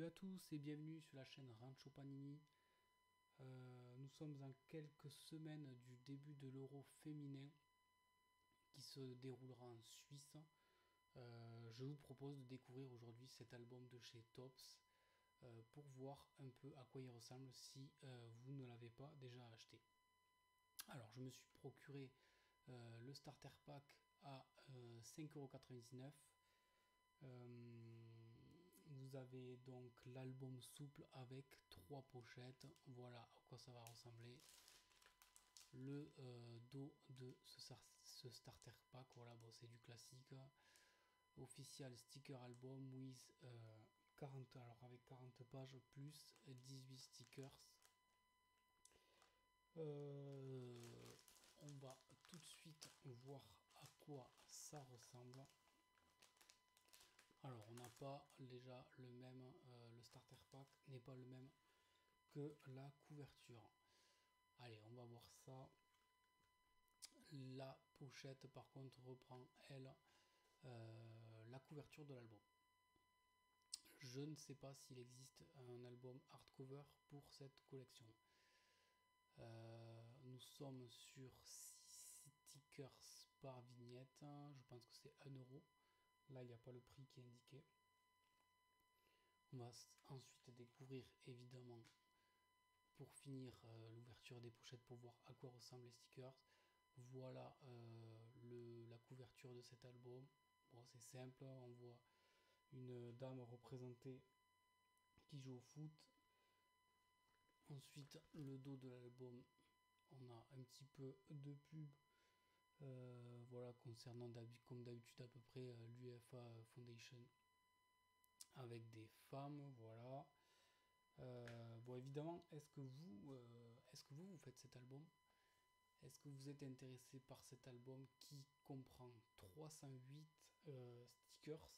Salut à tous et bienvenue sur la chaîne Rancho Panini. Nous sommes en quelques semaines du début de l'Euro féminin qui se déroulera en Suisse. Je vous propose de découvrir aujourd'hui cet album de chez Topps pour voir un peu à quoi il ressemble si vous ne l'avez pas déjà acheté. Alors je me suis procuré le starter pack à 5,99 €. Vous avez donc l'album souple avec 3 pochettes. Voilà à quoi ça va ressembler. Le dos de ce starter pack, voilà, bon, c'est du classique. Official sticker album with 40, alors avec 40 pages plus 18 stickers. On va tout de suite voir à quoi ça ressemble. Alors on n'a pas déjà le même, le starter pack n'est pas le même que la couverture. Allez, on va voir ça. La pochette par contre reprend elle la couverture de l'album. Je ne sais pas s'il existe un album hardcover pour cette collection. Nous sommes sur 6 stickers par vignette. Je pense que c'est 1 €. Là, il n'y a pas le prix qui est indiqué. On va ensuite découvrir évidemment pour finir l'ouverture des pochettes pour voir à quoi ressemblent les stickers. Voilà la couverture de cet album. Bon, c'est simple, on voit une dame représentée qui joue au foot. Ensuite, le dos de l'album, on a un petit peu de pub. Voilà, concernant comme d'habitude à peu près l'UEFA Foundation avec des femmes, voilà. Bon, évidemment, est-ce que vous faites cet album? Est-ce que vous êtes intéressé par cet album qui comprend 308 stickers?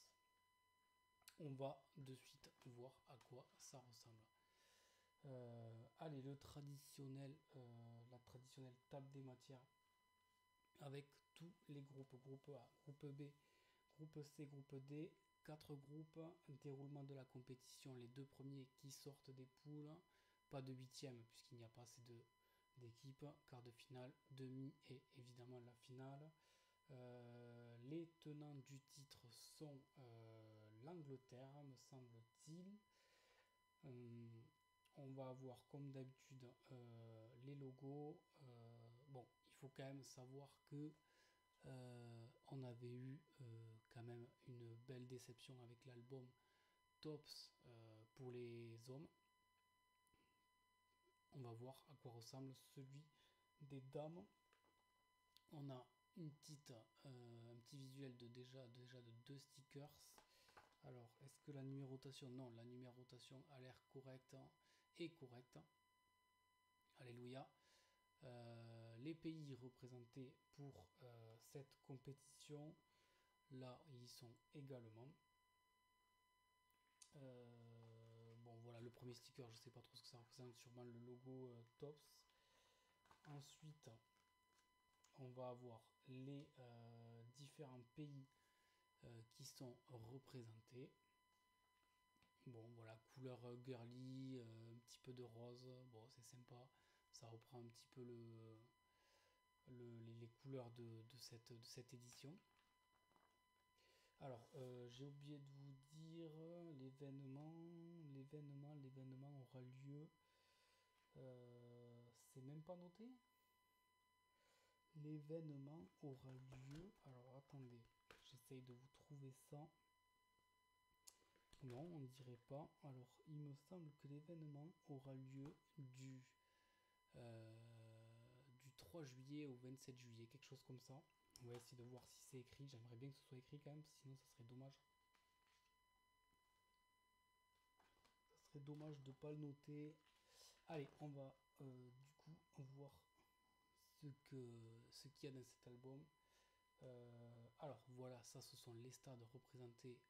On va de suite voir à quoi ça ressemble. Allez, la traditionnelle table des matières avec tous les groupes, groupe A, groupe B, groupe C, groupe D, 4 groupes, déroulement de la compétition, les deux premiers qui sortent des poules, pas de huitième puisqu'il n'y a pas assez d'équipes, quart de finale, demi et évidemment la finale. Les tenants du titre sont l'Angleterre, me semble-t-il. On va avoir comme d'habitude les logos. Bon, il faut quand même savoir que on avait eu quand même une belle déception avec l'album Topps pour les hommes. On va voir à quoi ressemble celui des dames. On a un petit visuel déjà de 2 stickers. Alors, est-ce que la numérotation? Non, la numérotation a l'air correcte et correcte. Alléluia. Les pays représentés pour cette compétition, là, ils sont également. Bon, voilà, le premier sticker, je sais pas trop ce que ça représente, sûrement le logo Topps. Ensuite, on va avoir les différents pays qui sont représentés. Bon, voilà, couleur girly, un petit peu de rose, bon, c'est sympa. Ça reprend un petit peu les couleurs de cette édition. Alors, j'ai oublié de vous dire, l'événement aura lieu, c'est même pas noté. L'événement aura lieu, alors attendez, j'essaye de vous trouver ça. Non, on ne dirait pas. Alors, il me semble que l'événement aura lieu du 3 juillet au 27 juillet, quelque chose comme ça. On va essayer de voir si c'est écrit. J'aimerais bien que ce soit écrit quand même, sinon ça serait dommage. Ça serait dommage de ne pas le noter. Allez, on va du coup voir ce qu'il y a dans cet album. Alors voilà, ça ce sont les stades représentés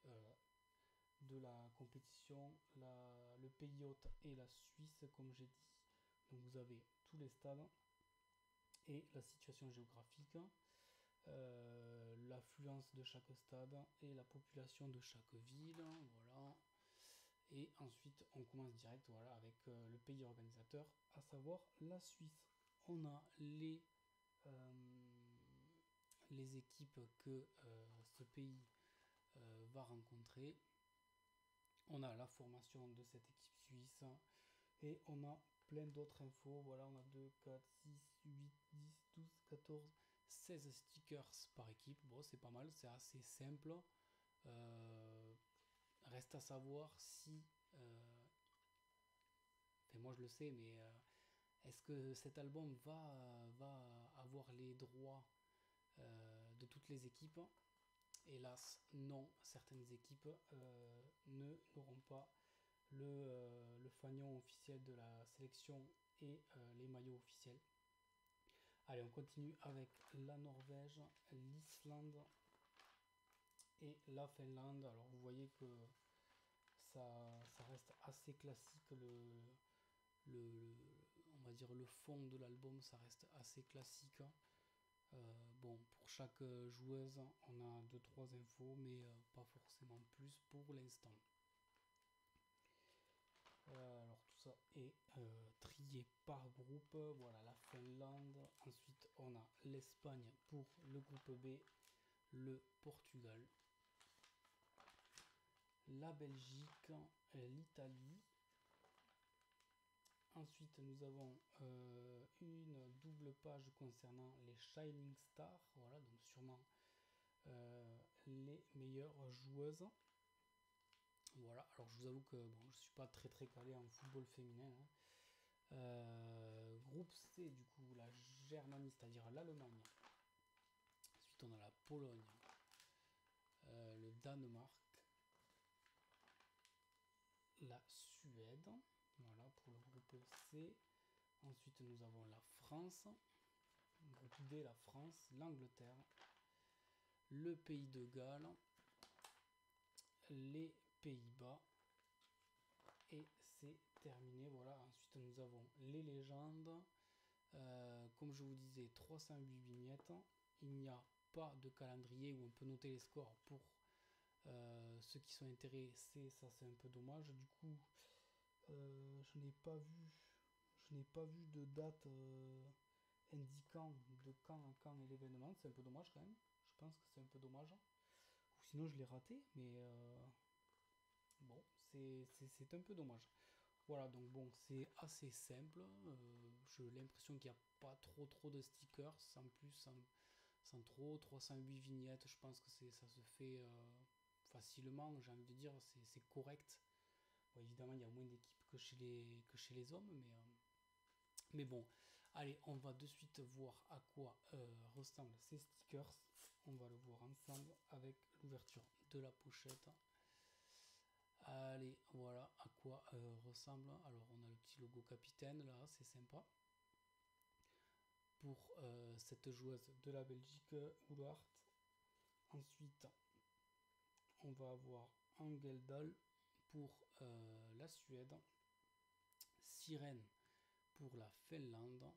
de la compétition, le pays hôte et la Suisse comme j'ai dit. Donc vous avez tous les stades et la situation géographique, l'affluence de chaque stade et la population de chaque ville, voilà. Et ensuite, on commence direct voilà, avec le pays organisateur, à savoir la Suisse. On a les équipes que ce pays va rencontrer. On a la formation de cette équipe suisse et on a plein d'autres infos. Voilà, on a 2, 4, 6, 8, 10, 12, 14, 16 stickers par équipe. Bon, c'est pas mal, c'est assez simple. Reste à savoir si... enfin, moi je le sais, mais est-ce que cet album va avoir les droits de toutes les équipes? Hélas, non. Certaines équipes n'auront pas le fanion officiel de la sélection et les maillots officiels. Allez, on continue avec la Norvège, l'Islande et la Finlande. Alors vous voyez que ça reste assez classique, on va dire le fond de l'album, ça reste assez classique. Bon, pour chaque joueuse, on a 2-3 infos, mais pas forcément plus pour l'instant. Alors tout ça est trié par groupe. Voilà la Finlande. Ensuite, on a l'Espagne pour le groupe B, le Portugal, la Belgique, l'Italie. Ensuite, nous avons une double page concernant les Shining Stars. Voilà, donc sûrement les meilleures joueuses. Voilà, alors je vous avoue que bon, je suis pas très calé en football féminin. Groupe C, du coup, la Germanie, c'est-à-dire l'Allemagne. Ensuite, on a la Pologne, le Danemark, la Suède. Voilà pour le groupe C. Ensuite, nous avons la France. Groupe D, la France, l'Angleterre, le Pays de Galles, les Pays-Bas. Et c'est terminé. Voilà. Ensuite, nous avons les légendes. Comme je vous disais, 308 vignettes. Il n'y a pas de calendrier où on peut noter les scores pour ceux qui sont intéressés. Ça, c'est un peu dommage. Du coup, je n'ai pas vu de date indiquant de quand à quand est l'événement. C'est un peu dommage quand même. Je pense que c'est un peu dommage. Ou sinon, je l'ai raté. Mais bon, c'est un peu dommage. Voilà, donc bon, c'est assez simple. J'ai l'impression qu'il n'y a pas trop de stickers. En plus, sans trop, 308 vignettes, je pense que ça se fait facilement. J'ai envie de dire, c'est correct. Bon, évidemment, il y a moins d'équipes que chez les hommes, mais bon. Allez, on va de suite voir à quoi ressemblent ces stickers. On va le voir ensemble avec l'ouverture de la pochette. Allez, voilà à quoi ressemble. Alors, on a le petit logo capitaine là, c'est sympa. Pour cette joueuse de la Belgique, Oulart. Ensuite, on va avoir Angeldal pour la Suède. Sirène pour la Finlande.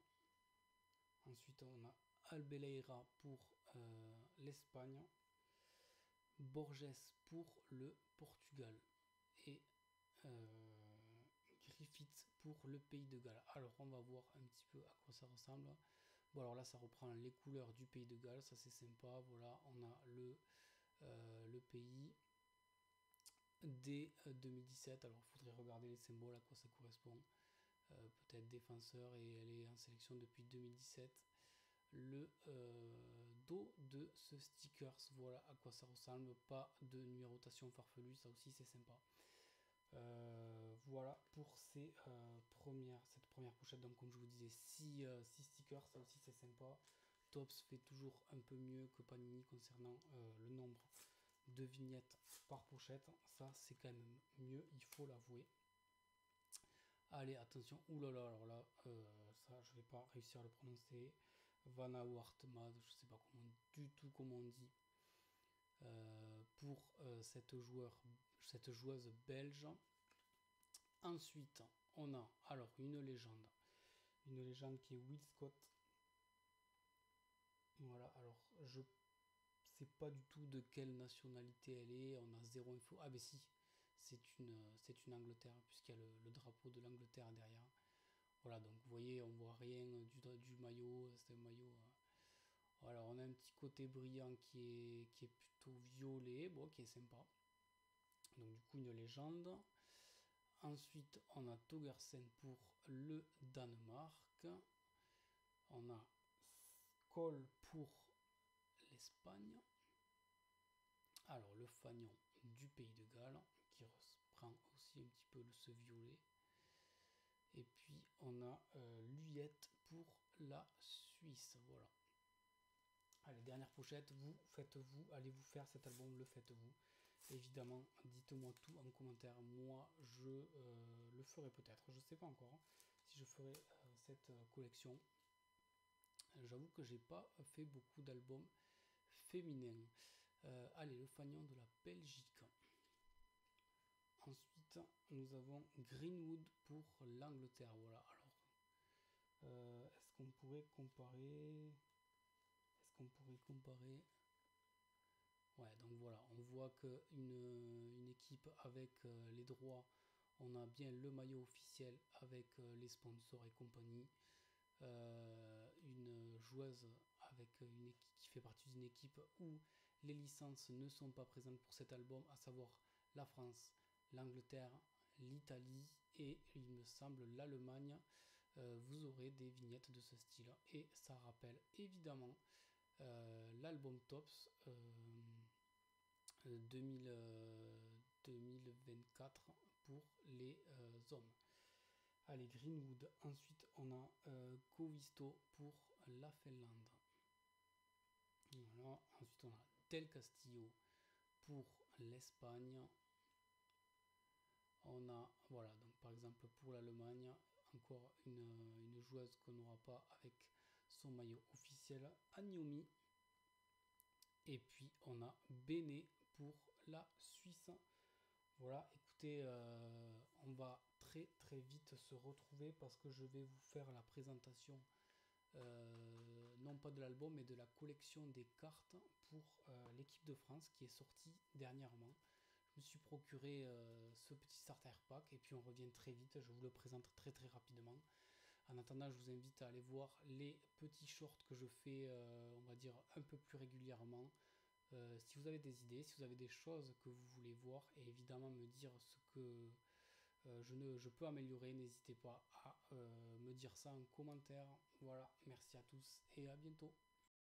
Ensuite, on a Albeleira pour l'Espagne. Borges pour le Portugal. Et Griffith pour le Pays de Galles. Alors on va voir un petit peu à quoi ça ressemble. Bon alors là ça reprend les couleurs du Pays de Galles, ça c'est sympa. Voilà, on a le pays dès 2017. Alors il faudrait regarder les symboles à quoi ça correspond. Peut-être défenseur et elle est en sélection depuis 2017. Le dos de ce stickers, voilà à quoi ça ressemble. Pas de numérotation farfelue, ça aussi c'est sympa. Voilà pour cette première pochette. Donc comme je vous disais, 6 stickers, ça aussi c'est sympa. Tops fait toujours un peu mieux que Panini concernant le nombre de vignettes par pochette. Ça c'est quand même mieux, il faut l'avouer. Allez, attention, oulala, alors là, ça je vais pas réussir à le prononcer. Vanna Wartmad, je sais pas du tout comment on dit. Pour cette joueuse belge. Ensuite, on a alors une légende qui est Will Scott. Voilà, alors je sais pas du tout de quelle nationalité elle est, on a zéro info. Ah ben si, c'est une Angleterre, puisqu'il y a le drapeau de l'Angleterre derrière. Voilà, donc vous voyez, on voit rien du maillot, c'est un maillot. Voilà, on a un petit côté brillant qui est plutôt violet, bon, qui est sympa. Donc du coup, une légende. Ensuite, on a Togersen pour le Danemark. On a Skoll pour l'Espagne. Alors, le fanion du pays de Galles, qui reprend aussi un petit peu ce violet. Et puis, on a l'Uyette pour la Suisse. Voilà. Allez, dernière pochette, allez vous faire cet album, le faites-vous. Évidemment, dites-moi tout en commentaire. Moi, je le ferai peut-être. Je ne sais pas encore si je ferai cette collection. J'avoue que j'ai pas fait beaucoup d'albums féminins. Allez, le fanion de la Belgique. Ensuite, nous avons Greenwood pour l'Angleterre. Voilà. Alors, est-ce qu'on pourrait comparer? Ouais, donc voilà, on voit qu'une équipe avec les droits, on a bien le maillot officiel avec les sponsors et compagnie. Une joueuse qui fait partie d'une équipe où les licences ne sont pas présentes pour cet album, à savoir la France, l'Angleterre, l'Italie et il me semble l'Allemagne. Vous aurez des vignettes de ce style et ça rappelle évidemment l'album Tops 2024 pour les hommes. Allez, Greenwood. Ensuite, on a Koivisto pour la Finlande. Voilà. Ensuite, on a Del Castillo pour l'Espagne. On a, voilà, donc par exemple pour l'Allemagne, encore une joueuse qu'on n'aura pas avec son maillot officiel, Agnomi. Et puis on a Béné pour la Suisse. Voilà, écoutez, on va très très vite se retrouver parce que je vais vous faire la présentation, non pas de l'album, mais de la collection des cartes pour l'équipe de France qui est sortie dernièrement. Je me suis procuré ce petit starter pack et puis on revient très vite, je vous le présente très très rapidement. En attendant, je vous invite à aller voir les petits shorts que je fais, on va dire, un peu plus régulièrement. Si vous avez des idées, si vous avez des choses que vous voulez voir, et évidemment me dire ce que je peux améliorer, n'hésitez pas à me dire ça en commentaire. Voilà, merci à tous et à bientôt.